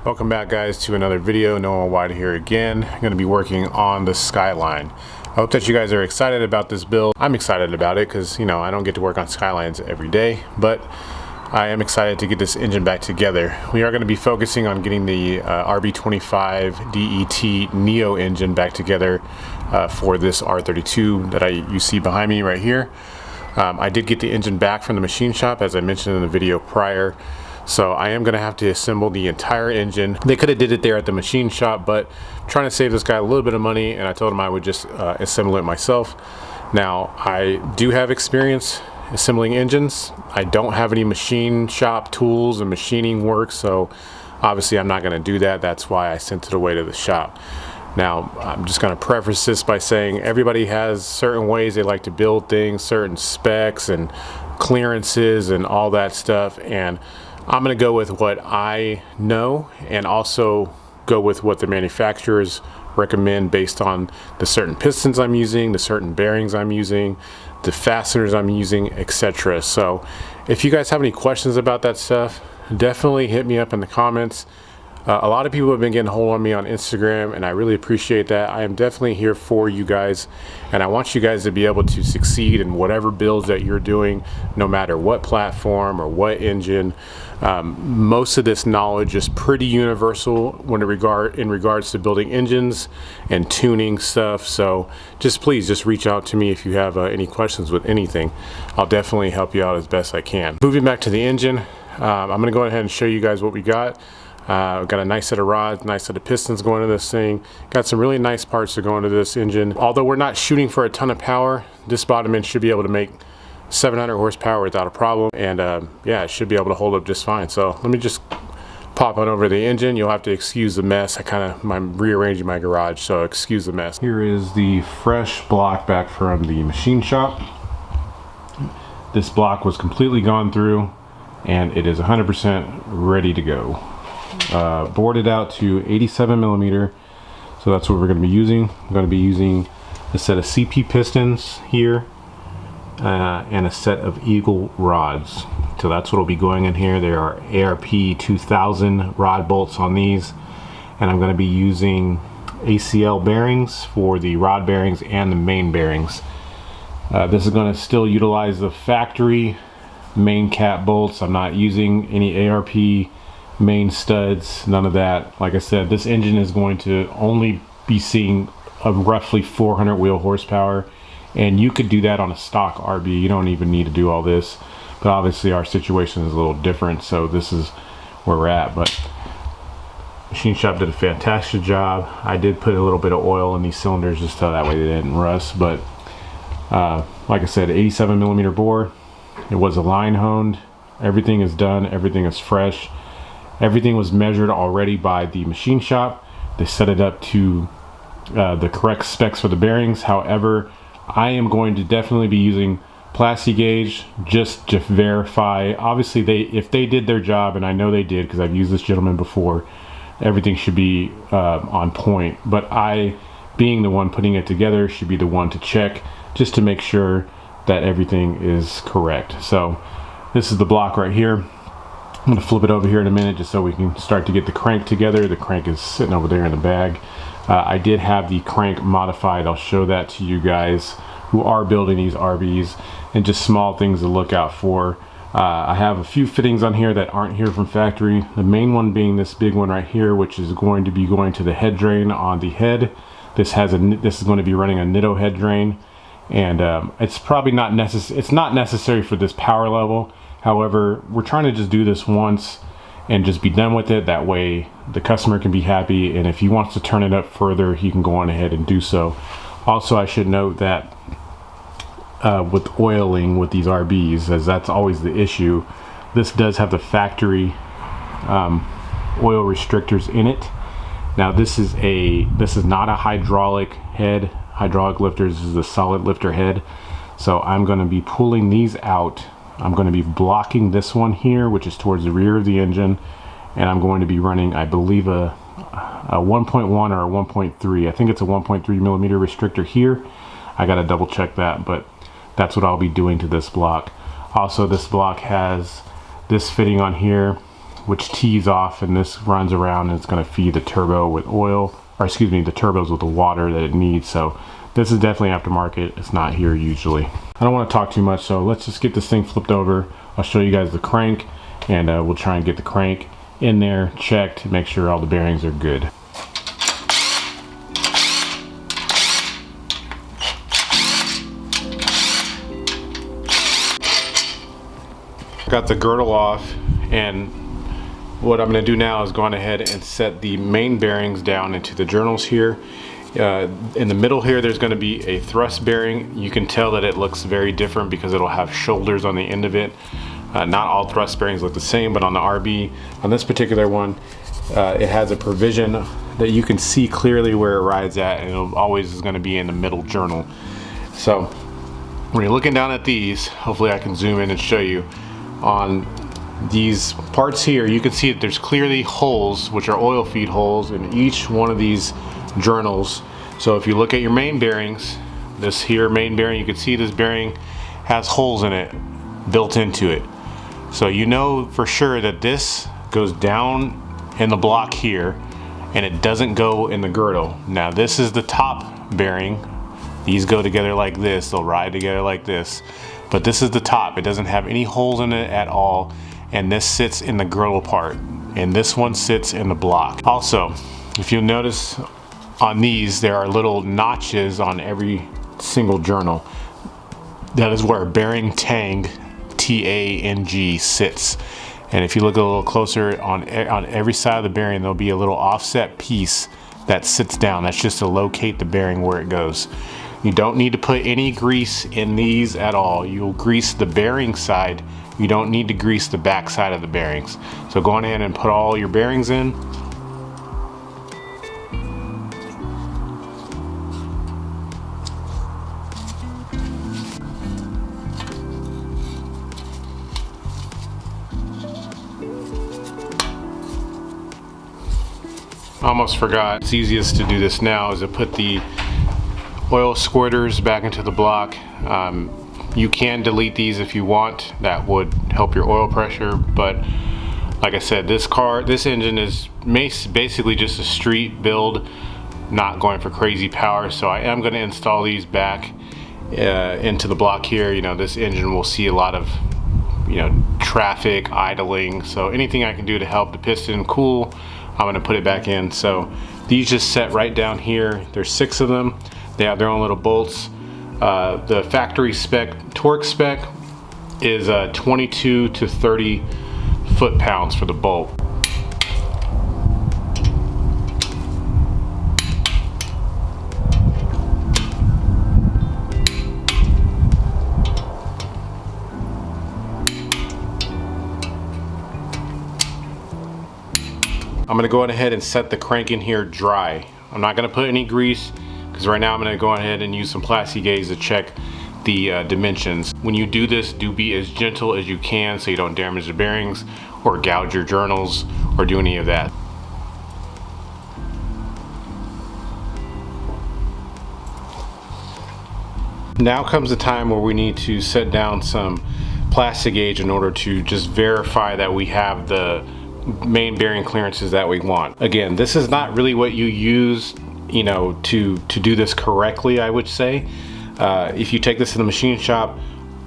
Welcome back, guys, to another video. Noah White here again. I'm going to be working on the Skyline. I hope that you guys are excited about this build. I'm excited about it because, you know, I don't get to work on Skylines every day, but I am excited to get this engine back together. We are going to be focusing on getting the RB25DET Neo engine back together for this R32 that you see behind me right here. I did get the engine back from the machine shop, as I mentioned in the video prior. So I am going to have to assemble the entire engine. They could have did it there at the machine shop, but I'm trying to save this guy a little bit of money, and I told him I would just assemble it myself. Now, I do have experience assembling engines. I don't have any machine shop tools and machining work, so obviously I'm not going to do that. That's why I sent it away to the shop. Now, I'm just going to preface this by saying everybody has certain ways they like to build things, certain specs and clearances and all that stuff, and I'm going to go with what I know and also go with what the manufacturers recommend based on the certain pistons I'm using, the certain bearings I'm using, the fasteners I'm using, etc. So if you guys have any questions about that stuff, definitely hit me up in the comments. A lot of people have been getting a hold of me on Instagram, and I really appreciate that. I am definitely here for you guys, and I want you guys to be able to succeed in whatever builds that you're doing, no matter what platform or what engine. Most of this knowledge is pretty universal in regards to building engines and tuning stuff. So please reach out to me if you have any questions with anything. I'll definitely help you out as best I can. Moving back to the engine, I'm going to go ahead and show you guys what we got. We've got a nice set of rods, nice set of pistons going into this thing. Got some really nice parts to go into this engine. Although we're not shooting for a ton of power, this bottom end should be able to make 700 horsepower without a problem. And yeah, it should be able to hold up just fine. So let me just pop on over the engine. You'll have to excuse the mess. I'm rearranging my garage, so excuse the mess. Here is the fresh block back from the machine shop. This block was completely gone through, and it is 100% ready to go. Boarded out to 87 millimeter, so that's what we're going to be using. I'm going to be using a set of CP pistons here and a set of Eagle rods. So that's what will be going in here. There are RB25DET rod bolts on these, and I'm going to be using ACL bearings for the rod bearings and the main bearings. This is going to still utilize the factory main cap bolts. I'm not using any ARP main studs, none of that. Like I said, this engine is going to only be seeing a roughly 400 wheel horsepower, and you could do that on a stock RB. You don't even need to do all this, but obviously our situation is a little different, so this is where we're at. But machine shop did a fantastic job. I did put a little bit of oil in these cylinders just so that way they didn't rust, but like I said, 87 millimeter bore. It was a line honed. Everything is done, everything is fresh. Everything was measured already by the machine shop. They set it up to the correct specs for the bearings. However, I am going to definitely be using plasti gauge just to verify. Obviously, if they did their job, and I know they did because I've used this gentleman before, everything should be on point. But I, being the one putting it together, should be the one to check just to make sure that everything is correct. So this is the block right here. I'm going to flip it over here in a minute just so we can start to get the crank together. The crank is sitting over there in the bag. I did have the crank modified. I'll show that to you guys who are building these RBs, and just small things to look out for. I have a few fittings on here that aren't here from factory. The main one being this big one right here, which is going to be going to the head drain on the head. This is going to be running a Nitto head drain, and it's probably not necessary. It's not necessary for this power level. However, we're trying to just do this once and just be done with it. That way the customer can be happy, and if he wants to turn it up further, he can go on ahead and do so. Also, I should note that with oiling with these RBs, as that's always the issue, this does have the factory oil restrictors in it. Now this is not a hydraulic head, hydraulic lifter. This is a solid lifter head. So I'm going to be pulling these out. I'm going to be blocking this one here, which is towards the rear of the engine, and I'm going to be running, I believe, a 1.1 or a 1.3. I think it's a 1.3 millimeter restrictor here. I got to double check that, but that's what I'll be doing to this block. Also, this block has this fitting on here, which tees off, and this runs around and it's going to feed the turbo with oil, or excuse me, the turbos with the water that it needs. So this is definitely aftermarket. It's not here usually. I don't want to talk too much, so let's just get this thing flipped over. I'll show you guys the crank, and we'll try and get the crank in there checked, make sure all the bearings are good. Got the girdle off, and what I'm going to do now is go on ahead and set the main bearings down into the journals here. In the middle here, there's going to be a thrust bearing. You can tell that it looks very different because it'll have shoulders on the end of it. Not all thrust bearings look the same, but on the RB, on this particular one, it has a provision that you can see clearly where it rides at, and it always is going to be in the middle journal. So when you're looking down at these, hopefully I can zoom in and show you. On these parts here, you can see that there's clearly holes, which are oil feed holes, in each one of these journals. So if you look at your main bearings, this here main bearing, you can see this bearing has holes in it built into it. So you know for sure that this goes down in the block here and it doesn't go in the girdle. Now this is the top bearing. These go together like this, they'll ride together like this. But this is the top, it doesn't have any holes in it at all, and this sits in the girdle part, and this one sits in the block. Also, if you'll notice on these, there are little notches on every single journal. That is where bearing tang, T-A-N-G, sits. And if you look a little closer, on every side of the bearing, there'll be a little offset piece that sits down. That's just to locate the bearing where it goes. You don't need to put any grease in these at all. You'll grease the bearing side. You don't need to grease the back side of the bearings. So go on in and put all your bearings in. I almost forgot. It's easiest to do this now is to put the oil squirters back into the block. You can delete these if you want. That would help your oil pressure, but like I said, this engine is basically just a street build, not going for crazy power. So I am going to install these back into the block here. You know, this engine will see a lot of, you know, traffic, idling. So anything I can do to help the piston cool, I'm going to put it back in. So these just set right down here. There's 6 of them. They have their own little bolts. The factory spec, torque spec is 22 to 30 foot-pounds for the bolt. I'm going to go ahead and set the crank in here dry. I'm not going to put any grease, because right now I'm going to go ahead and use some plastic gauge to check the dimensions. When you do this, do be as gentle as you can so you don't damage the bearings or gouge your journals or do any of that. Now comes the time where we need to set down some plastic gauge in order to just verify that we have the main bearing clearances that we want. Again, this is not really what you use, you know, to do this correctly, I would say. If you take this to the machine shop,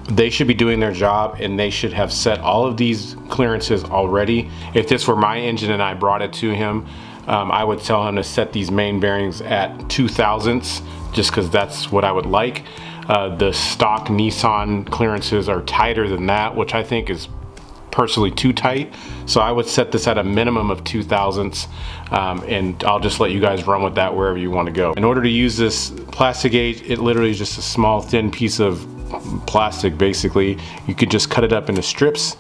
they should be doing their job and they should have set all of these clearances already. If this were my engine and I brought it to him, I would tell him to set these main bearings at 2 thousandths, just because that's what I would like. The stock Nissan clearances are tighter than that, which I think is personally too tight. So I would set this at a minimum of 2 thousandths, and I'll just let you guys run with that wherever you want to go. In order to use this plastic gauge, it literally is just a small thin piece of plastic. Basically, you could just cut it up into strips.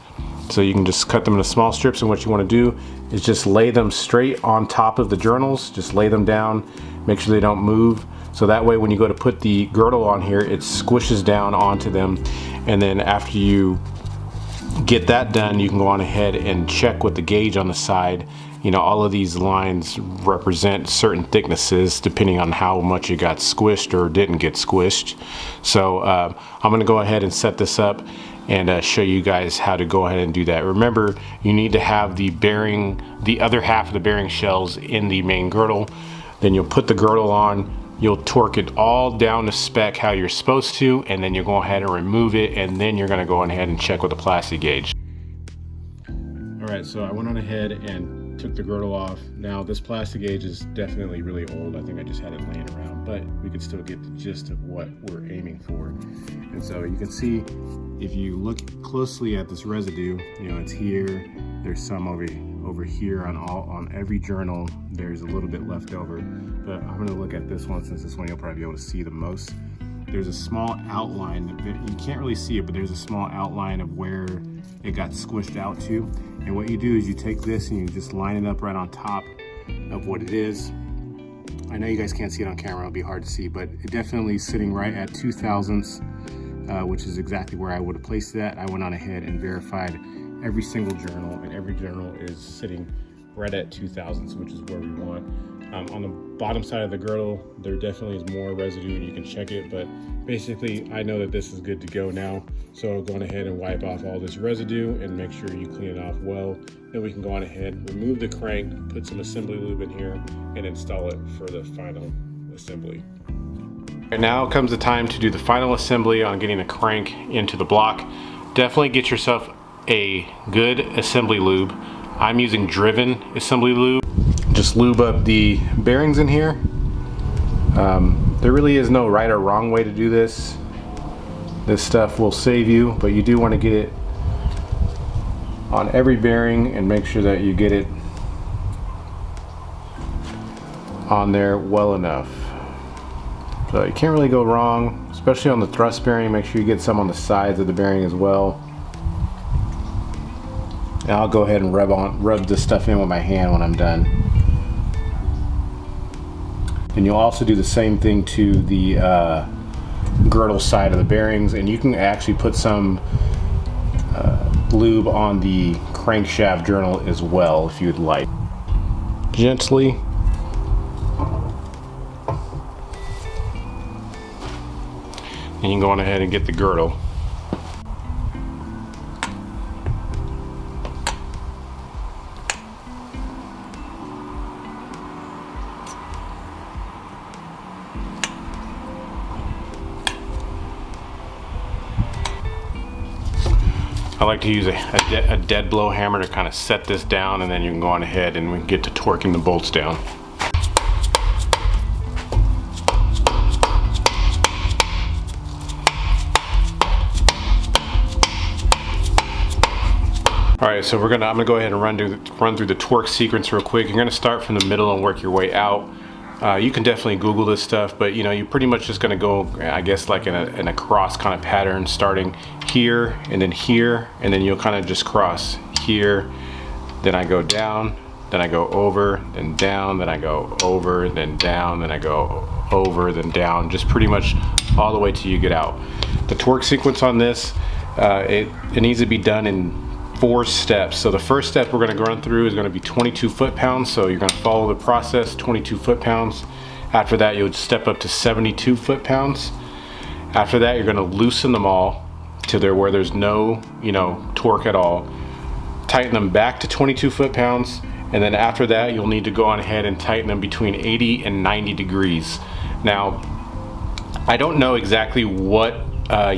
So you can just cut them into small strips, and what you want to do is just lay them straight on top of the journals. Just lay them down, make sure they don't move. So that way when you go to put the girdle on here, it squishes down onto them. And then after you get that done, you can go on ahead and check with the gauge on the side. You know, all of these lines represent certain thicknesses depending on how much it got squished or didn't get squished. So I'm going to go ahead and set this up, and show you guys how to go ahead and do that. Remember, you need to have the bearing, the other half of the bearing shells in the main girdle. Then you'll put the girdle on, you'll torque it all down to spec how you're supposed to, and then you'll go ahead and remove it, and then you're gonna go ahead and check with the plastic gauge. All right, so I went on ahead and took the girdle off. Now this plastic gauge is definitely really old. I think I just had it laying around, but we can still get the gist of what we're aiming for. And so you can see, if you look closely at this residue, you know, it's here, there's some over here on every journal, there's a little bit left over. But I'm gonna look at this one, since this one you'll probably be able to see the most. There's a small outline, you can't really see it, but there's a small outline of where it got squished out to. And what you do is you take this and you just line it up right on top of what it is. I know you guys can't see it on camera, it'll be hard to see, but it definitely is sitting right at 2/1000ths, which is exactly where I would have placed that. I went on ahead and verified every single journal, and every journal is sitting right at 2/1000ths, which is where we want. On the bottom side of the girdle, there definitely is more residue, and you can check it, but basically I know that this is good to go now. So going ahead and wipe off all this residue and make sure you clean it off well. Then we can go on ahead, remove the crank, put some assembly lube in here, and install it for the final assembly. And now comes the time to do the final assembly on getting the crank into the block. Definitely get yourself a good assembly lube. I'm using Driven assembly lube. Just lube up the bearings in here. There really is no right or wrong way to do this. This stuff will save you, but you do want to get it on every bearing and make sure that you get it on there well enough. So you can't really go wrong, especially on the thrust bearing. Make sure you get some on the sides of the bearing as well. And I'll go ahead and rub this stuff in with my hand when I'm done. And you'll also do the same thing to the girdle side of the bearings, and you can actually put some lube on the crankshaft journal as well if you'd like. Gently. And you can go on ahead and get the girdle. I like to use a dead blow hammer to kind of set this down, and then you can go on ahead and we can get to torquing the bolts down. All right, so I'm gonna go ahead and run through the torque sequence real quick. You're gonna start from the middle and work your way out. You can definitely Google this stuff, but you know, you're pretty much just gonna go, I guess, like in a cross kind of pattern, starting here, and then you'll kind of just cross here. Then I go down, then I go over, then down, then I go over, then down, then I go over, then down, just pretty much all the way till you get out. The torque sequence on this, it needs to be done in 4 steps. So the first step we're going to run through is going to be 22 foot-pounds. So you're going to follow the process, 22 foot-pounds. After that, you'll step up to 72 foot-pounds. After that, you're going to loosen them all to where there's no, torque at all. Tighten them back to 22 foot-pounds, and then after that, you'll need to go on ahead and tighten them between 80 and 90 degrees. Now, I don't know exactly what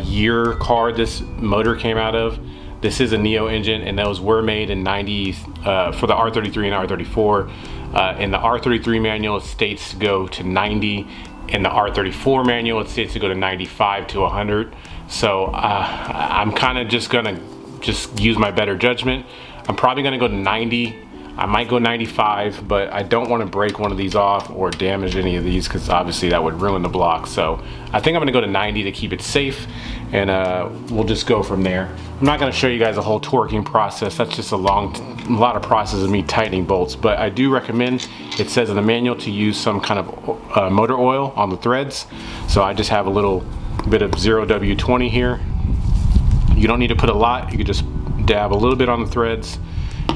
year car this motor came out of. This is a Neo engine, and those were made in 90 for the R33 and R34. In the R33 manual, it states to go to 90. In the R34 manual, it states to go to 95 to 100. So I'm kind of just gonna use my better judgment. I'm probably gonna go to 90. I might go 95, but I don't want to break one of these off or damage any of these, because obviously that would ruin the block. So I think I'm gonna go to 90 to keep it safe, and we'll just go from there. I'm not gonna show you guys a whole torquing process. That's just a lot of process of me tightening bolts, but I do recommend, it says in the manual, to use some kind of motor oil on the threads. So I just have a little bit of 0W20 here. You don't need to put a lot. You can just dab a little bit on the threads,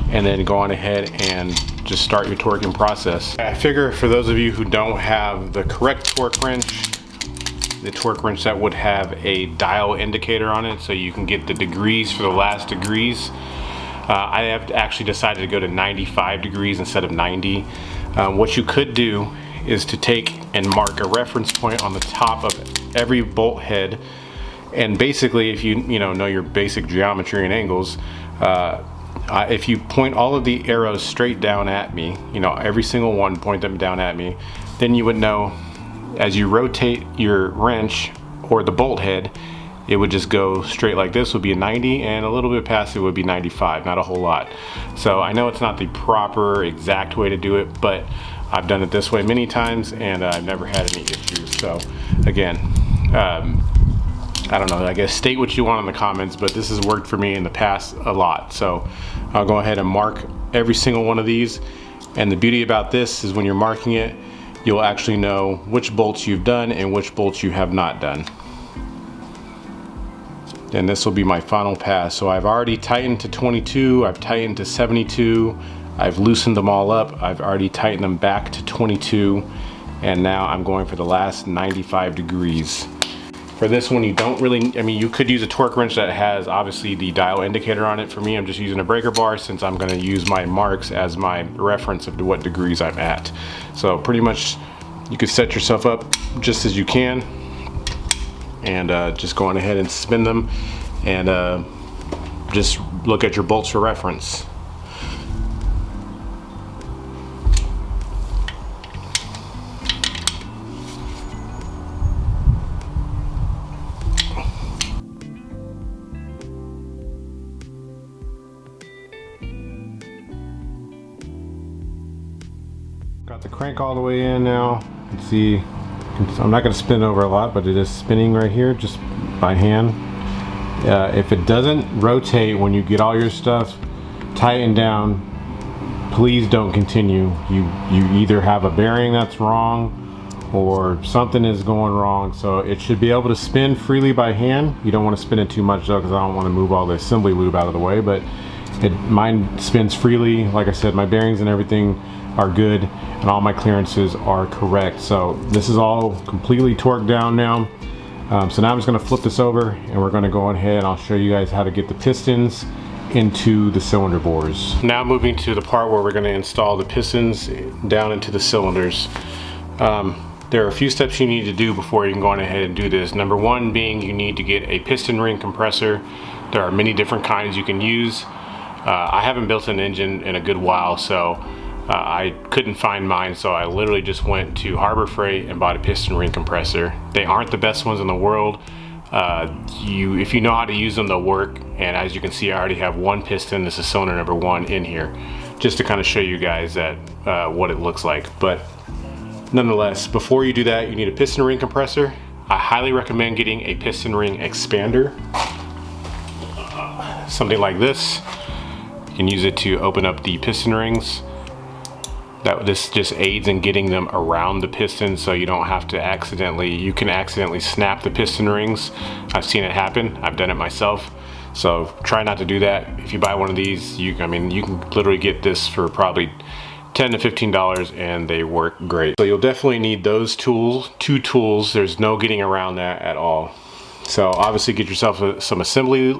and then go on ahead and just start your torquing process. I figure for those of you who don't have the correct torque wrench, the torque wrench that would have a dial indicator on it, so you can get the degrees for the last degrees. I have actually decided to go to 95 degrees instead of 90. What you could do is to take and mark a reference point on the top of every bolt head, and basically, if you know your basic geometry and angles, if you point all of the arrows straight down at me, every single one, point them down at me, then you would know as you rotate your wrench or the bolt head, it would just go straight like this would be a 90, and a little bit past it would be 95, not a whole lot. So I know it's not the proper exact way to do it, but I've done it this way many times and I've never had any issues. So again, I don't know, I guess state what you want in the comments, but this has worked for me in the past a lot. So I'll go ahead and mark every single one of these. And the beauty about this is when you're marking it, you'll actually know which bolts you've done and which bolts you have not done. And this will be my final pass. So I've already tightened to 22, I've tightened to 72, I've loosened them all up, I've already tightened them back to 22, and now I'm going for the last 95 degrees. For this one, you don't really, you could use a torque wrench that has obviously the dial indicator on it. For me, I'm just using a breaker bar since I'm gonna use my marks as my reference of what degrees I'm at. So pretty much you could set yourself up just as you can, and just going ahead and spin them, and just look at your bolts for reference. Got the crank all the way in now. You can see, I'm not going to spin over a lot, but it is spinning right here just by hand. If it doesn't rotate when you get all your stuff tightened down, please don't continue. You either have a bearing that's wrong or something is going wrong. So it should be able to spin freely by hand. You don't want to spin it too much though, because I don't want to move all the assembly lube out of the way, but mine spins freely. Like I said, my bearings and everything are good and all my clearances are correct. So this is all completely torqued down now. So now I'm just going to flip this over and we're going to go ahead and I'll show you guys how to get the pistons into the cylinder bores. Now moving to the part where we're going to install the pistons down into the cylinders. There are a few steps you need to do before you can go on ahead and do this. Number one being you need to get a piston ring compressor. There are many different kinds you can use. I haven't built an engine in a good while, so I couldn't find mine, so I literally just went to Harbor Freight and bought a piston ring compressor. They aren't the best ones in the world. If you know how to use them, they'll work. And as you can see, I already have one piston. This is cylinder number 1 in here, just to kind of show you guys that what it looks like. But nonetheless, before you do that, you need a piston ring compressor. I highly recommend getting a piston ring expander, something like this. You can use it to open up the piston rings. This just aids in getting them around the piston, so you don't have to you can accidentally snap the piston rings. I've seen it happen. I've done it myself. So try not to do that. If you buy one of these, you can literally get this for probably $10 to $15 and they work great. So you'll definitely need those tools, 2 tools. There's no getting around that at all. So obviously get yourself some assembly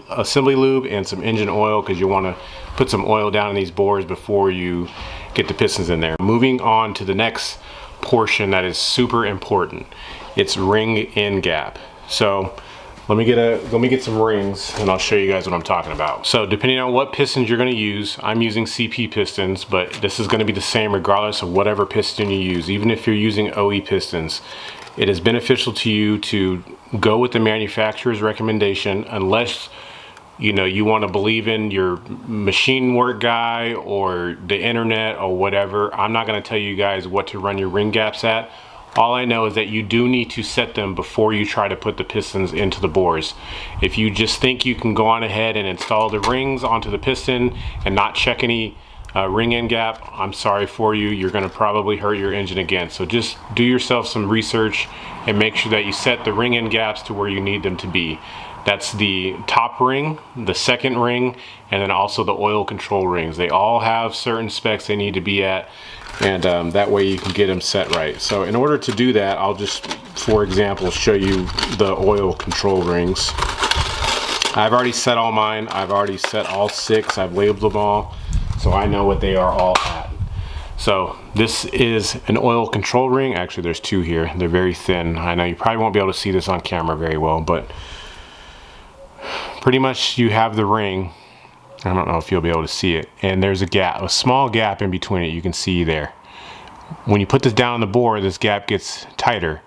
lube and some engine oil, because you want to put some oil down in these bores before you get the pistons in there. Moving on to the next portion that is super important. It's ring in gap. So let me get some rings and I'll show you guys what I'm talking about. So depending on what pistons you're going to use, I'm using CP pistons, but this is going to be the same regardless of whatever piston you use. Even if you're using OE pistons, it is beneficial to you to go with the manufacturer's recommendation, unless you want to believe in your machine work guy or the internet or whatever. I'm not going to tell you guys what to run your ring gaps at. All I know is that you do need to set them before you try to put the pistons into the bores. If you just think you can go on ahead and install the rings onto the piston and not check any ring in gap, I'm sorry for you. You're going to probably hurt your engine again. So just do yourself some research and make sure that you set the ring in gaps to where you need them to be. That's the top ring, the second ring, and then also the oil control rings. They all have certain specs they need to be at, and that way you can get them set right. So in order to do that, I'll just, for example, show you the oil control rings. I've already set all mine. I've already set all 6. I've labeled them all, so I know what they are all at. So this is an oil control ring. Actually, there's 2 here. They're very thin. I know you probably won't be able to see this on camera very well, but pretty much you have the ring. I don't know if you'll be able to see it. And there's a gap, a small gap in between it. You can see there. When you put this down on the board, this gap gets tighter.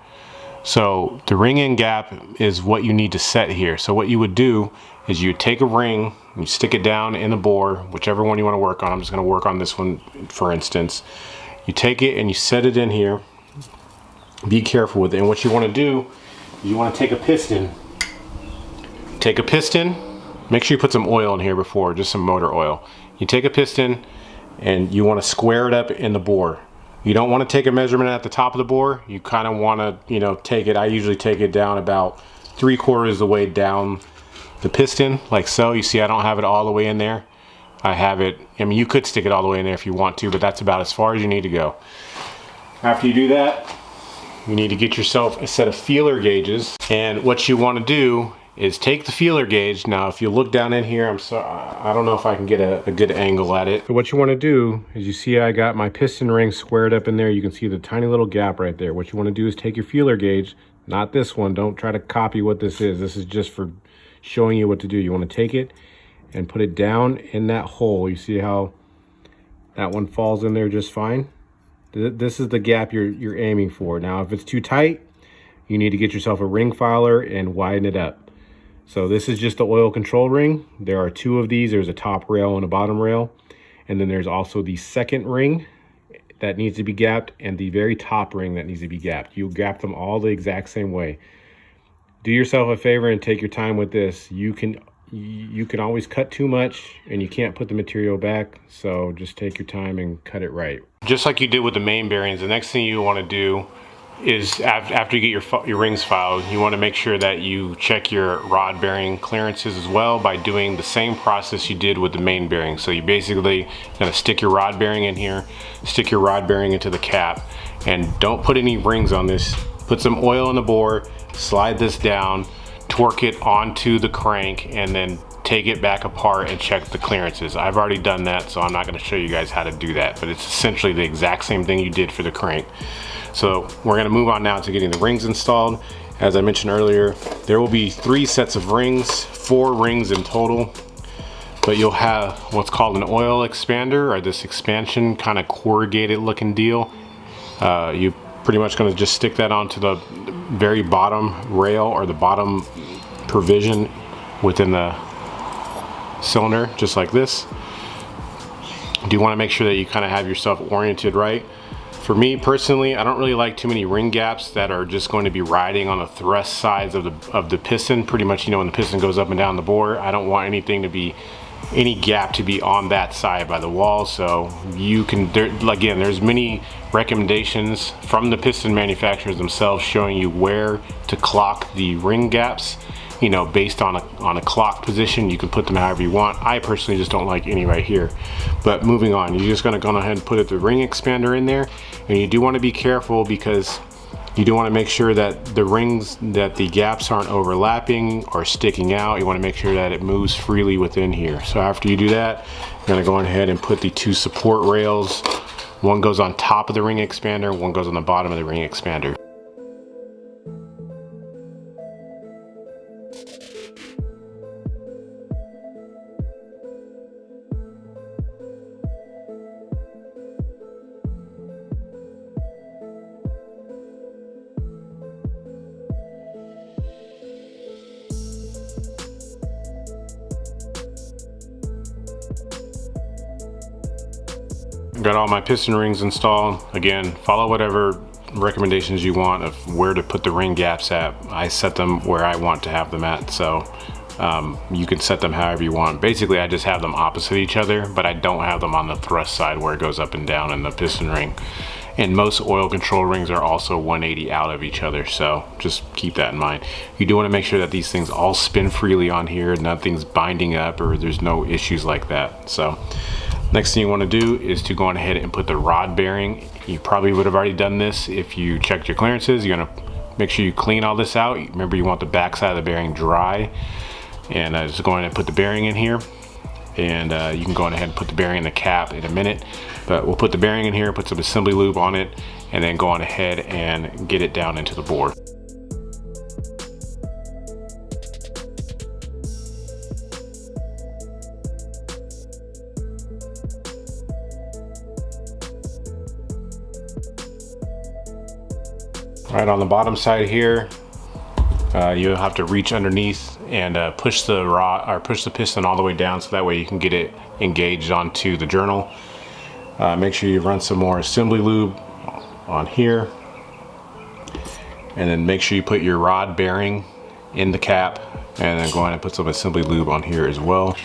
So the ring in gap is what you need to set here. So what you would do is you take a ring, you stick it down in the bore, whichever one you want to work on. I'm just going to work on this one, for instance. You take it and you set it in here. Be careful with it. And what you want to do is you want to take a piston. Take a piston, make sure you put some oil in here before, just some motor oil. You take a piston and you want to square it up in the bore. You don't want to take a measurement at the top of the bore. You kind of want to, you know, take it, I usually take it down about 3/4 of the way down the piston, like so. You see I don't have it all the way in there. I have it, I mean, you could stick it all the way in there if you want to, but that's about as far as you need to go. After you do that, you need to get yourself a set of feeler gauges, and what you want to do is take the feeler gauge. Now if you look down in here, I'm sorry, I don't know if I can get a good angle at it. So what you want to do is, you see I got my piston ring squared up in there. You can see the tiny little gap right there. What you want to do is take your feeler gauge, not this one. Don't try to copy what this is. This is just for showing you what to do. You want to take it and put it down in that hole. You see how that one falls in there just fine? This is the gap you're aiming for. Now if it's too tight, you need to get yourself a ring filer and widen it up. So this is just the oil control ring. There are 2 of these. There's a top rail and a bottom rail. And then there's also the second ring that needs to be gapped and the very top ring that needs to be gapped. You gap them all the exact same way. Do yourself a favor and take your time with this. You can always cut too much and you can't put the material back. So just take your time and cut it right. Just like you did with the main bearings, the next thing you want to do is after you get your rings filed, you want to make sure that you check your rod bearing clearances as well by doing the same process you did with the main bearing. So you basically going to stick your rod bearing in here, stick your rod bearing into the cap, and don't put any rings on this. Put some oil in the bore, slide this down, torque it onto the crank, and then take it back apart and check the clearances. I've already done that, so I'm not going to show you guys how to do that, but it's essentially the exact same thing you did for the crank. So we're going to move on now to getting the rings installed. As I mentioned earlier, there will be 3 sets of rings, 4 rings in total, but you'll have what's called an oil expander, or this expansion kind of corrugated looking deal. You pretty much going to just stick that onto the very bottom rail or the bottom provision within the cylinder, just like this. You do want to make sure that you kind of have yourself oriented right. For me personally, I don't really like too many ring gaps that are just going to be riding on the thrust sides of the piston. Pretty much, you know, when the piston goes up and down the bore, I don't want anything to be, any gap to be on that side by the wall. So you can, again, there's many recommendations from the piston manufacturers themselves showing you where to clock the ring gaps. You know, based on a clock position, you can put them however you want. I personally just don't like any right here. But moving on, you're just going to go ahead and put the ring expander in there, and you do want to be careful because you do want to make sure that the rings, that the gaps aren't overlapping or sticking out. You want to make sure that it moves freely within here. So after you do that, you're going to go ahead and put the 2 support rails. One goes on top of the ring expander, one goes on the bottom of the ring expander. Got all my piston rings installed. Again, follow whatever recommendations you want of where to put the ring gaps at. I set them where I want to have them at, so you can set them however you want. Basically, I just have them opposite each other, but I don't have them on the thrust side where it goes up and down in the piston ring. And most oil control rings are also 180 out of each other, so just keep that in mind. You do want to make sure that these things all spin freely on here, nothing's binding up, or there's no issues like that. So next thing you want to do is to go on ahead and put the rod bearing. You probably would have already done this if you checked your clearances. You're going to make sure you clean all this out. Remember, you want the back side of the bearing dry. And just go ahead and put the bearing in here. And you can go on ahead and put the bearing in the cap in a minute. But we'll put the bearing in here, put some assembly lube on it, and then go on ahead and get it down into the bore. Right on the bottom side here, you'll have to reach underneath and push the rod or push the piston all the way down, so that way you can get it engaged onto the journal. Make sure you run some more assembly lube on here, and then make sure you put your rod bearing in the cap, and then go ahead and put some assembly lube on here as well.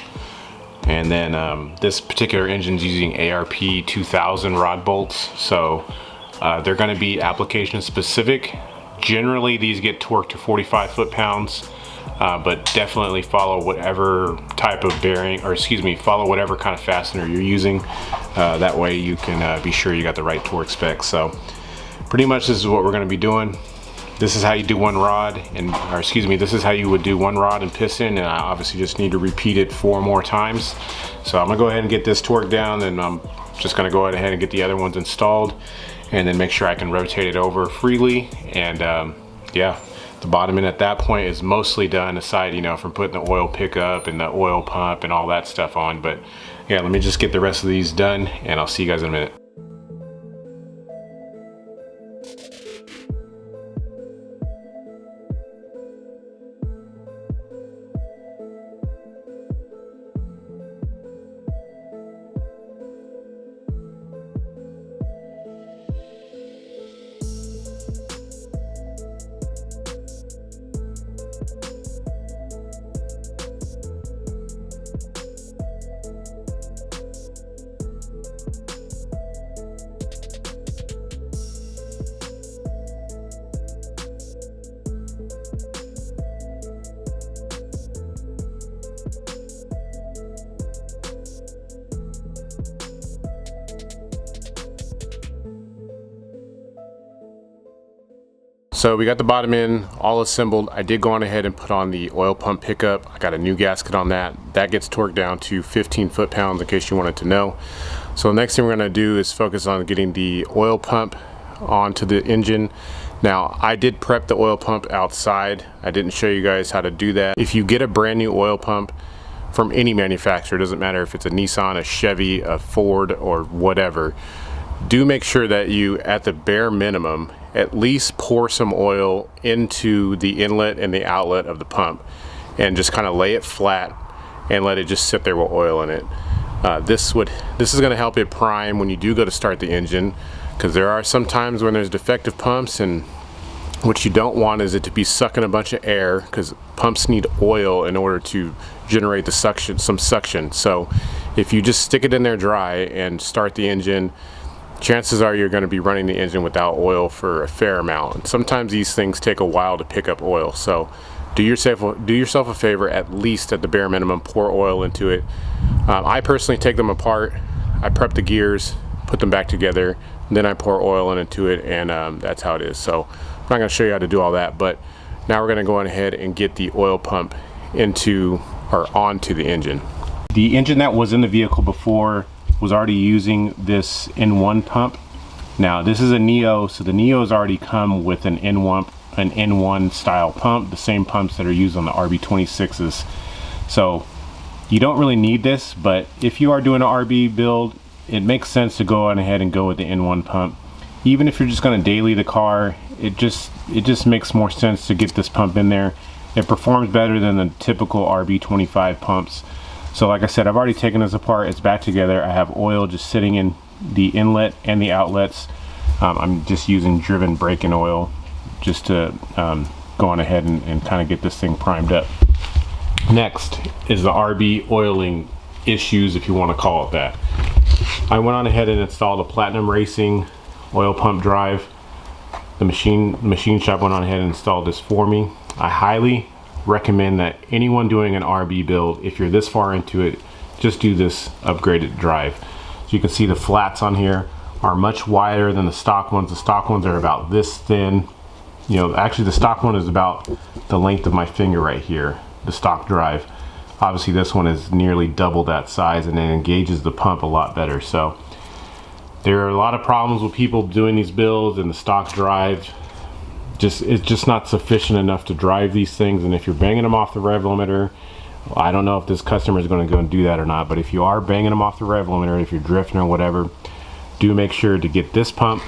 And then this particular engine is using RB2000 rod bolts, so they're going to be application specific. Generally these get torqued to 45 foot-pounds, but definitely follow whatever type of bearing, or excuse me, follow whatever kind of fastener you're using. That way you can be sure you got the right torque specs. So pretty much this is what we're going to be doing. This is how you do one rod, or excuse me, this is how you would do one rod and piston, and I obviously just need to repeat it 4 more times. So I'm going to go ahead and get this torque down, and I'm just going to go ahead and get the other ones installed, and then make sure I can rotate it over freely. And yeah, the bottom end at that point is mostly done, aside, you know, from putting the oil pickup and the oil pump and all that stuff on. But yeah, let me just get the rest of these done, and I'll see you guys in a minute. So we got the bottom end all assembled. I did go on ahead and put on the oil pump pickup. I got a new gasket on that. That gets torqued down to 15 foot-pounds in case you wanted to know. So the next thing we're gonna do is focus on getting the oil pump onto the engine. Now, I did prep the oil pump outside. I didn't show you guys how to do that. If you get a brand new oil pump from any manufacturer, it doesn't matter if it's a Nissan, a Chevy, a Ford, or whatever, do make sure that you, at the bare minimum, at least pour some oil into the inlet and the outlet of the pump, and just kind of lay it flat and let it just sit there with oil in it. This is going to help it prime when you do go to start the engine, because there are some times when there's defective pumps, and what you don't want is it to be sucking a bunch of air, because pumps need oil in order to generate the some suction. So if you just stick it in there dry and start the engine, chances are you're going to be running the engine without oil for a fair amount. And sometimes these things take a while to pick up oil. So do yourself a favor, at least at the bare minimum, pour oil into it. I personally take them apart. I prep the gears, put them back together, then I pour oil into it, and that's how it is. So I'm not going to show you how to do all that, but now we're going to go on ahead and get the oil pump into, or onto, the engine. The engine that was in the vehicle before was already using this N1 pump. Now this is a Neo, so the Neos already come with an N1 style pump, the same pumps that are used on the RB26s. So you don't really need this, but if you are doing an RB build, it makes sense to go on ahead and go with the N1 pump. Even if you're just going to daily the car, it just makes more sense to get this pump in there. It performs better than the typical RB25 pumps. So like I said, I've already taken this apart. It's back together. I have oil just sitting in the inlet and the outlets. I'm just using driven braking oil just to go on ahead and kind of get this thing primed up. Next is the RB oiling issues, if you want to call it that. I went on ahead and installed a Platinum Racing oil pump drive. The machine shop went on ahead and installed this for me. I highly recommend that anyone doing an RB build, if you're this far into it, just do this upgraded drive. So you can see the flats on here are much wider than the stock ones. The stock ones are about this thin. You know, actually the stock one is about the length of my finger right here, the stock drive. Obviously this one is nearly double that size, and it engages the pump a lot better. So there are a lot of problems with people doing these builds, and the stock drive it's just not sufficient enough to drive these things. And if you're banging them off the rev limiter, I don't know if this customer is going to go and do that or not, but if you are banging them off the rev limiter, if you're drifting or whatever, do make sure to get this pump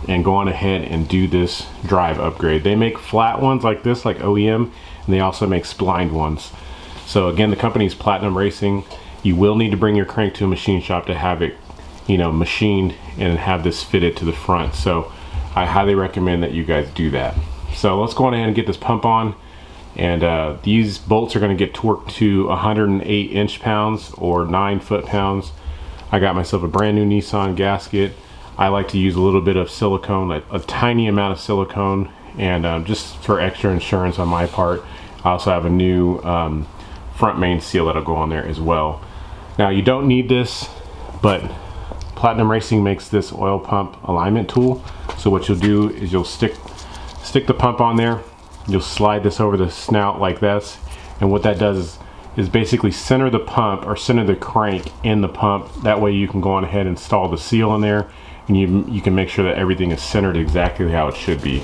and go on ahead and do this drive upgrade. They make flat ones like this, like OEM, and they also make splined ones. So again, the company's Platinum Racing. You will need to bring your crank to a machine shop to have it, you know, machined and have this fitted to the front. So I highly recommend that you guys do that. So let's go on ahead and get this pump on. And these bolts are going to get torqued to 108 inch-pounds or 9 foot-pounds. I got myself a brand new Nissan gasket. I like to use a little bit of silicone, a tiny amount of silicone, and just for extra insurance on my part. I also have a new front main seal that'll go on there as well. Now you don't need this, but Platinum Racing makes this oil pump alignment tool. So what you'll do is you'll stick the pump on there. You'll slide this over the snout like this, and what that does is basically center the pump, or center the crank in the pump. That way you can go on ahead and install the seal in there, and you can make sure that everything is centered exactly how it should be.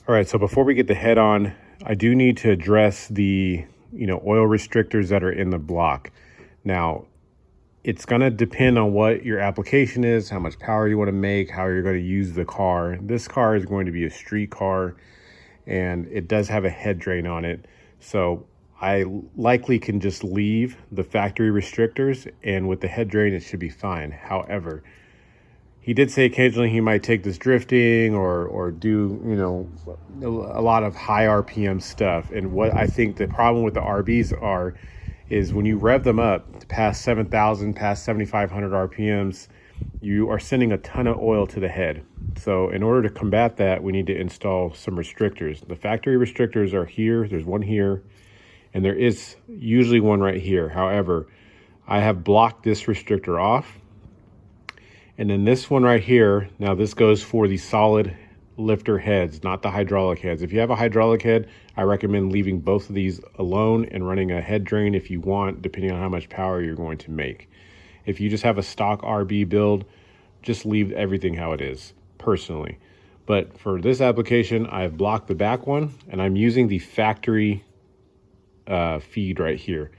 All right, so before we get the head on, I do need to address the, oil restrictors that are in the block. Now, it's gonna depend on what your application is, how much power you wanna make, how you're gonna use the car. This car is going to be a street car, and it does have a head drain on it. So I likely can just leave the factory restrictors, and with the head drain, it should be fine. However, he did say occasionally he might take this drifting or do, a lot of high RPM stuff. And what I think the problem with the RBs is when you rev them up past 7,000, past 7,500 RPMs, you are sending a ton of oil to the head. So in order to combat that, we need to install some restrictors. The factory restrictors are here. There's one here, and there is usually one right here. However, I have blocked this restrictor off. And then this one right here, now this goes for the solid lifter heads, not the hydraulic heads. If you have a hydraulic head, I recommend leaving both of these alone and running a head drain if you want, depending on how much power you're going to make. If you just have a stock RB build, just leave everything how it is, personally. But for this application, I've blocked the back one, and I'm using the factory feed right here.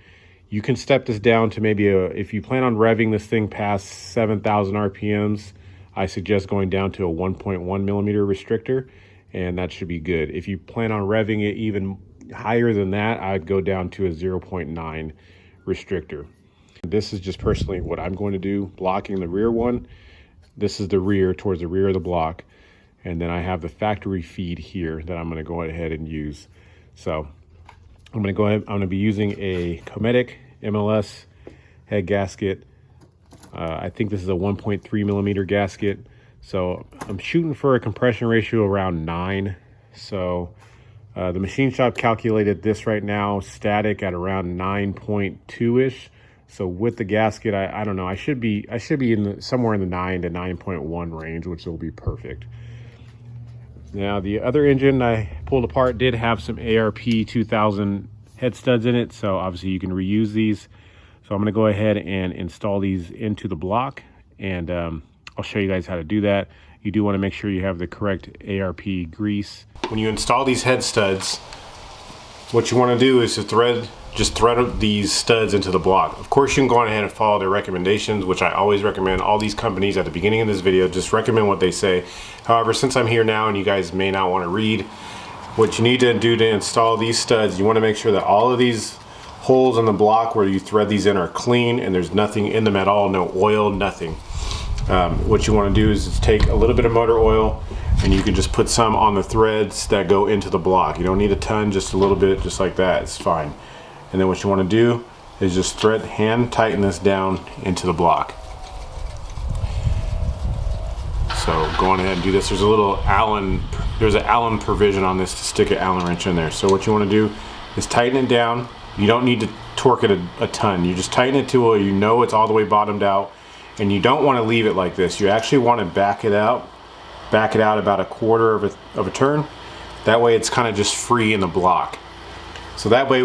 You can step this down to maybe if you plan on revving this thing past 7,000 RPMs, I suggest going down to a 1.1 millimeter restrictor, and that should be good. If you plan on revving it even higher than that, I'd go down to a 0.9 restrictor. This is just personally what I'm going to do, blocking the rear one. This is the rear, towards the rear of the block. And then I have the factory feed here that I'm going to go ahead and use. So I'm going to be using a Cometic MLS head gasket. I think this is a 1.3 millimeter gasket. So I'm shooting for a compression ratio around 9. So the machine shop calculated this right now static at around 9.2-ish. So with the gasket, I don't know. I should be in somewhere in the 9 to 9.1 range, which will be perfect. Now the other engine I pulled apart did have some ARP 2000 head studs in it. So obviously you can reuse these. So I'm going to go ahead and install these into the block, and I'll show you guys how to do that. You do want to make sure you have the correct ARP grease. When you install these head studs, what you want to do is to just thread these studs into the block. Of course, you can go on ahead and follow their recommendations, which I always recommend. All these companies at the beginning of this video just recommend what they say. However, since I'm here now and you guys may not want to read, what you need to do to install these studs, you want to make sure that all of these holes in the block where you thread these in are clean and there's nothing in them at all, no oil, nothing. What you want to do is just take a little bit of motor oil, and you can just put some on the threads that go into the block. You don't need a ton, just a little bit, just like that, it's fine. And then what you want to do is just hand tighten this down into the block. So go on ahead and do this. There's an Allen provision on this to stick an Allen wrench in there. So what you want to do is tighten it down. You don't need to torque it a ton. You just tighten it to where you know it's all the way bottomed out, and you don't want to leave it like this. You actually want to back it out about a quarter of a turn. That way it's kind of just free in the block. So that way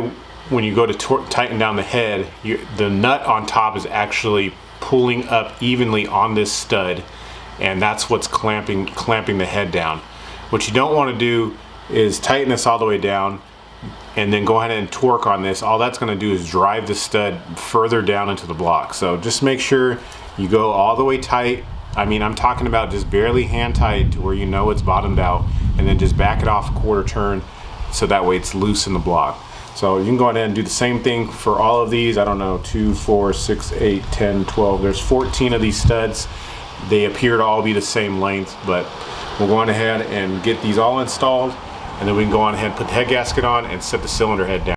when you go to tighten down the head, the nut on top is actually pulling up evenly on this stud, and that's what's clamping the head down. What you don't want to do is tighten this all the way down and then go ahead and torque on this. All that's going to do is drive the stud further down into the block. So just make sure you go all the way tight. I mean, I'm talking about just barely hand tight to where you know it's bottomed out, and then just back it off a quarter turn so that way it's loose in the block. So you can go ahead and do the same thing for all of these. I don't know, 2, 4, 6, 8, 10, 12. There's 14 of these studs. They appear to all be the same length, but we'll go on ahead and get these all installed, and then we can go on ahead and put the head gasket on and set the cylinder head down.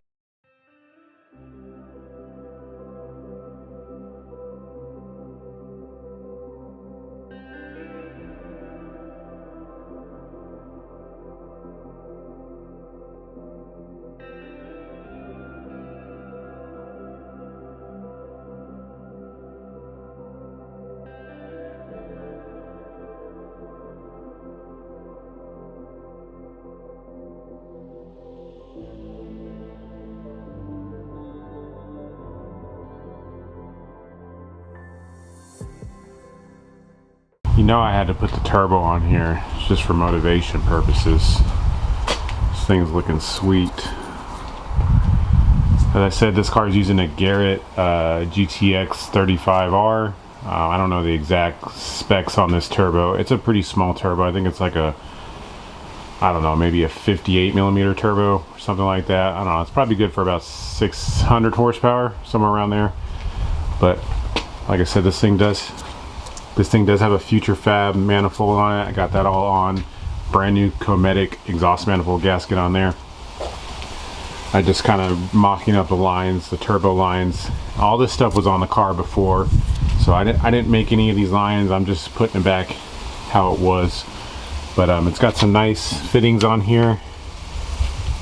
You know I had to put the turbo on here just for motivation purposes. This thing's looking sweet. As I said, this car is using a Garrett GTX 35R. I don't know the exact specs on this turbo. It's a pretty small turbo. I think it's like I don't know, maybe a 58 millimeter turbo or something like that. I don't know. It's probably good for about 600 horsepower, somewhere around there. But like I said, this thing does have a Future Fab manifold on it. I got that all on. Brand new Cometic exhaust manifold gasket on there. I just kind of mocking up the lines, the turbo lines. All this stuff was on the car before, so I didn't make any of these lines. I'm just putting it back how it was. But it's got some nice fittings on here.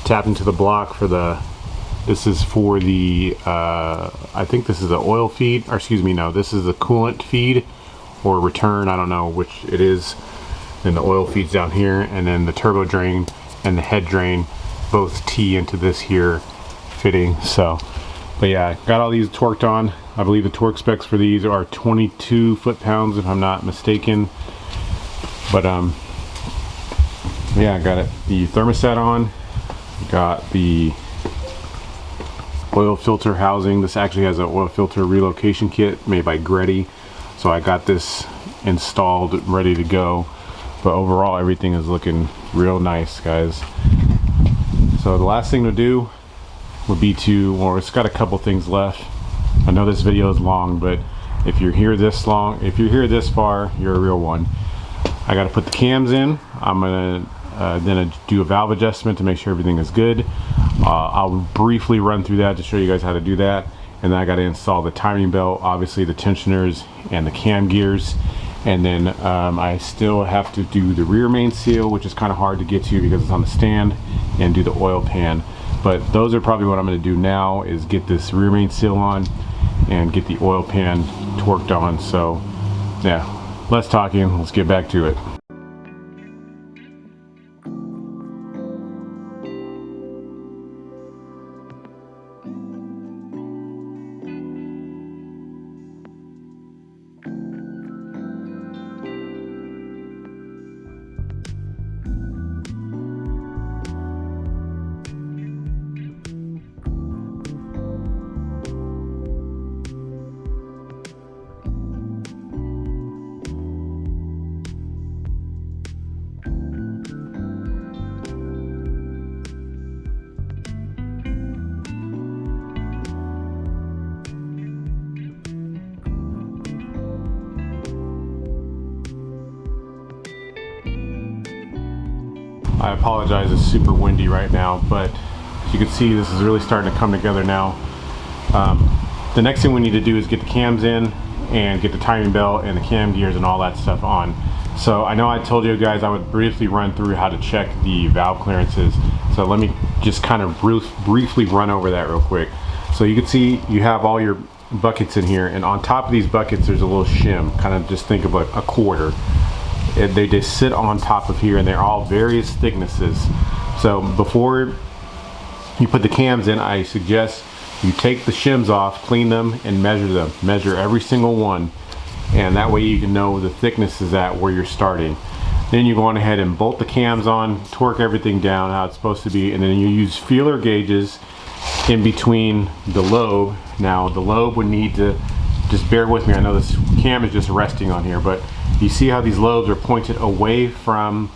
Tap into the block for this is for the, I think this is the oil feed, or excuse me, no, this is the coolant feed or return, I don't know which it is. Then the oil feeds down here, and then the turbo drain and the head drain both tee into this here fitting. So, but yeah, got all these torqued on. I believe the torque specs for these are 22 foot-pounds if I'm not mistaken. But yeah, I got the thermostat on, got the oil filter housing. This actually has an oil filter relocation kit made by Greddy. So I got this installed, ready to go. But overall, everything is looking real nice, guys. So the last thing to do would be or it's got a couple things left. I know this video is long, but if you're here this far, you're a real one. I got to put the cams in. I'm gonna then do a valve adjustment to make sure everything is good. I'll briefly run through that to show you guys how to do that, and then I got to install the timing belt, obviously the tensioners and the cam gears, and then I still have to do the rear main seal, which is kind of hard to get to because it's on the stand, and do the oil pan. But those are probably what I'm going to do now, is get this rear main seal on and get the oil pan torqued on. So yeah, less talking, let's get back to it. I apologize, it's super windy right now, but as you can see, this is really starting to come together now. The next thing we need to do is get the cams in and get the timing belt and the cam gears and all that stuff on. So I know I told you guys I would briefly run through how to check the valve clearances. So let me just kind of briefly run over that real quick. So you can see you have all your buckets in here, and on top of these buckets there's a little shim, kind of just think of like a quarter. They just sit on top of here, and they're all various thicknesses. So before you put the cams in, I suggest you take the shims off, clean them, and measure them. Measure every single one, and that way you can know the thickness is at where you're starting. Then you go on ahead and bolt the cams on, torque everything down how it's supposed to be, and then you use feeler gauges in between the lobe. Now the lobe would need to, just bear with me, I know this cam is just resting on here, but you see how these lobes are pointed away from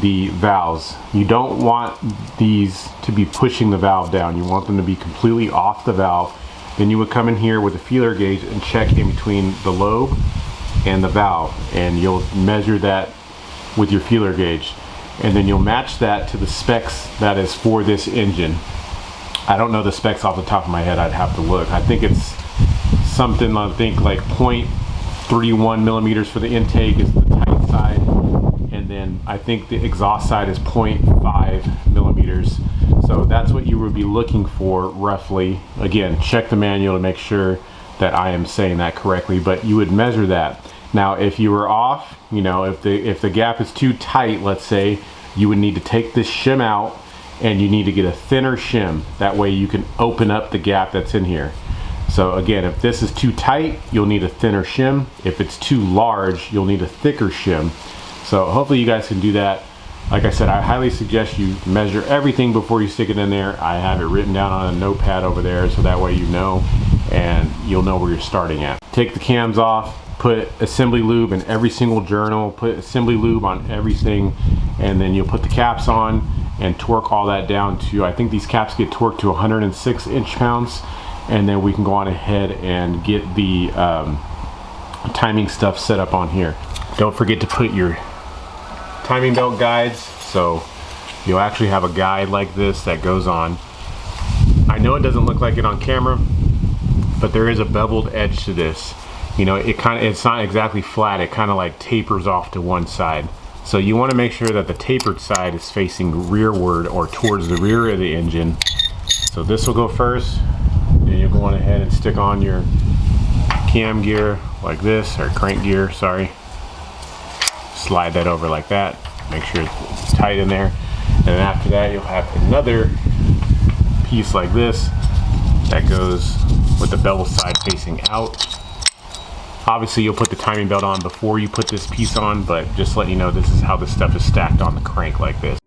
the valves. You don't want these to be pushing the valve down. You want them to be completely off the valve. Then you would come in here with a feeler gauge and check in between the lobe and the valve, and you'll measure that with your feeler gauge, and then you'll match that to the specs that is for this engine. I don't know the specs off the top of my head, I'd have to look. I think it's something, I think like 0.31 millimeters for the intake is the tight side, and then I think the exhaust side is 0.5 millimeters. So that's what you would be looking for roughly. Again, check the manual to make sure that I am saying that correctly, but you would measure that. Now if you were off, you know, if the gap is too tight, let's say, you would need to take this shim out and you need to get a thinner shim. That way you can open up the gap that's in here. So again, if this is too tight, you'll need a thinner shim. If it's too large, you'll need a thicker shim. So hopefully you guys can do that. Like I said, I highly suggest you measure everything before you stick it in there. I have it written down on a notepad over there, so that way you know, and you'll know where you're starting at. Take the cams off, put assembly lube in every single journal, put assembly lube on everything, and then you'll put the caps on and torque all that down to, I think these caps get torqued to 106 inch-pounds. And then we can go on ahead and get the timing stuff set up on here. Don't forget to put your timing belt guides, so you'll actually have a guide like this that goes on. I know it doesn't look like it on camera, but there is a beveled edge to this. You know, it's not exactly flat, it kind of like tapers off to one side. So you want to make sure that the tapered side is facing rearward or towards the rear of the engine. So this will go first. Then you'll go on ahead and stick on your cam gear like this, or crank gear, sorry. Slide that over like that. Make sure it's tight in there. And then after that, you'll have another piece like this that goes with the bevel side facing out. Obviously, you'll put the timing belt on before you put this piece on, but just to let you know, this is how this stuff is stacked on the crank like this.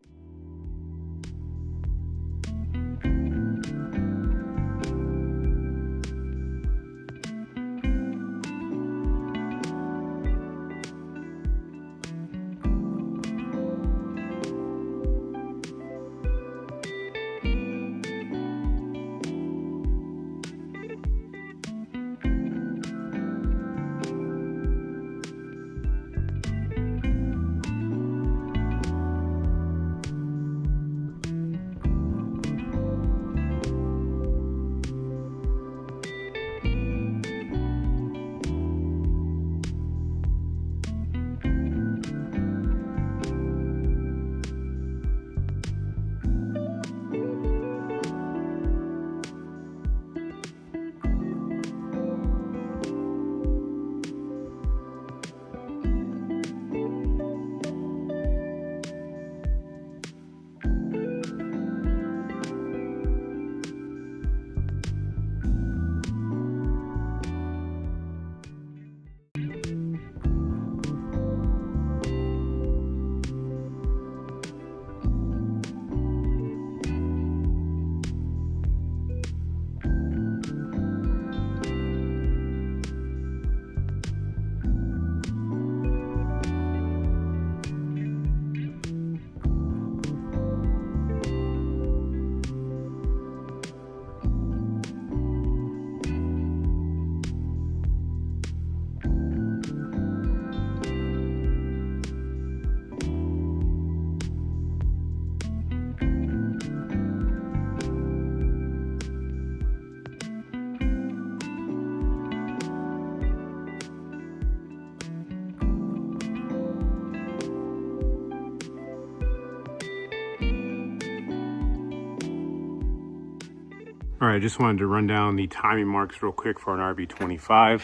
All right, I just wanted to run down the timing marks real quick for an RB25.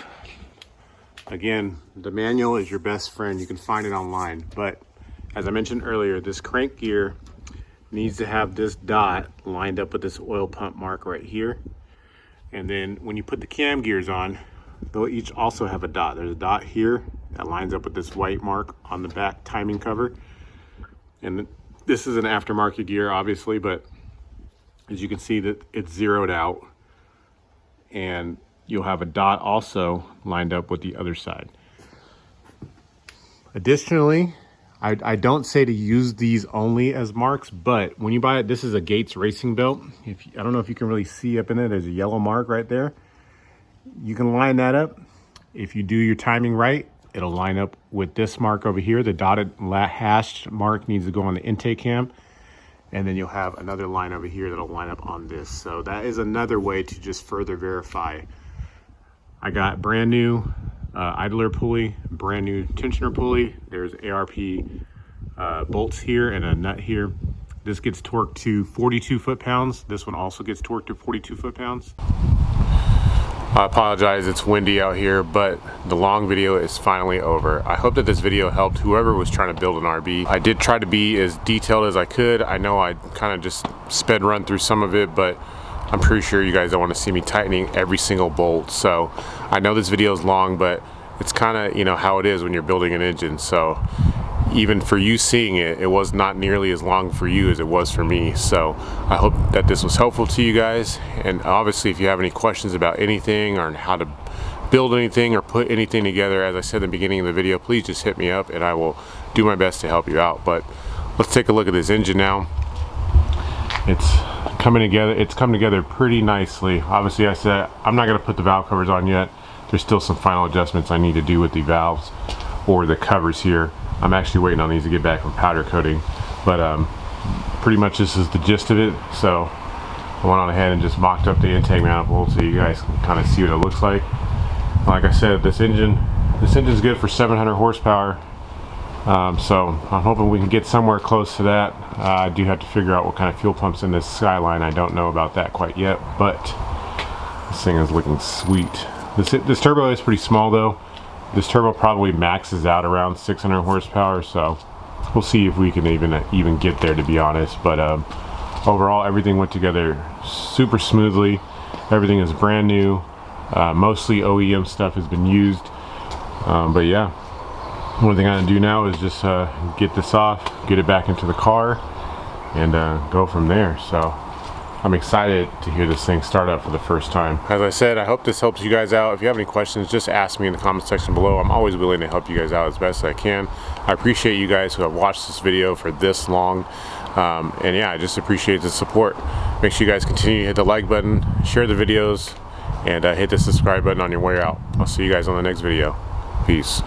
Again, the manual is your best friend. You can find it online, but as I mentioned earlier, this crank gear needs to have this dot lined up with this oil pump mark right here. And then when you put the cam gears on, they'll each also have a dot. There's a dot here that lines up with this white mark on the back timing cover. And this is an aftermarket gear, obviously, but as you can see that it's zeroed out, and you'll have a dot also lined up with the other side. Additionally, I don't say to use these only as marks, but when you buy it, this is a Gates racing belt. I don't know if you can really see up in it, there's a yellow mark right there. You can line that up. If you do your timing right, it'll line up with this mark over here. The dotted hashed mark needs to go on the intake cam. And then you'll have another line over here that'll line up on this. So that is another way to just further verify. I got brand new idler pulley, brand new tensioner pulley. There's ARP bolts here and a nut here. This gets torqued to 42 foot-pounds. This one also gets torqued to 42 foot-pounds. I apologize, it's windy out here, but the long video is finally over. I hope that this video helped whoever was trying to build an RB. I did try to be as detailed as I could. I know I kind of just sped run through some of it, but I'm pretty sure you guys don't want to see me tightening every single bolt. So I know this video is long, but it's kind of, you know, how it is when you're building an engine. So even for you seeing it, it was not nearly as long for you as it was for me. So I hope that this was helpful to you guys. And obviously, if you have any questions about anything or how to build anything or put anything together, as I said in the beginning of the video, please just hit me up and I will do my best to help you out. But let's take a look at this engine now. It's coming together. It's come together pretty nicely. Obviously, I said I'm not going to put the valve covers on yet. There's still some final adjustments I need to do with the valves or the covers here. I'm actually waiting on these to get back from powder coating, but pretty much this is the gist of it. So I went on ahead and just mocked up the intake manifold so you guys can kind of see what it looks like. Like I said, this engine's good for 700 horsepower. So I'm hoping we can get somewhere close to that. I do have to figure out what kind of fuel pump's in this Skyline. I don't know about that quite yet, but this thing is looking sweet. This turbo is pretty small though. This turbo probably maxes out around 600 horsepower, so we'll see if we can even get there, to be honest. But overall, everything went together super smoothly. Everything is brand new. Mostly OEM stuff has been used. But yeah, one thing I'm gonna do now is just get this off, get it back into the car, and go from there. So I'm excited to hear this thing start up for the first time. As I said, I hope this helps you guys out. If you have any questions, just ask me in the comment section below. I'm always willing to help you guys out as best as I can. I appreciate you guys who have watched this video for this long. And yeah, I just appreciate the support. Make sure you guys continue to hit the like button, share the videos, and hit the subscribe button on your way out. I'll see you guys on the next video. Peace.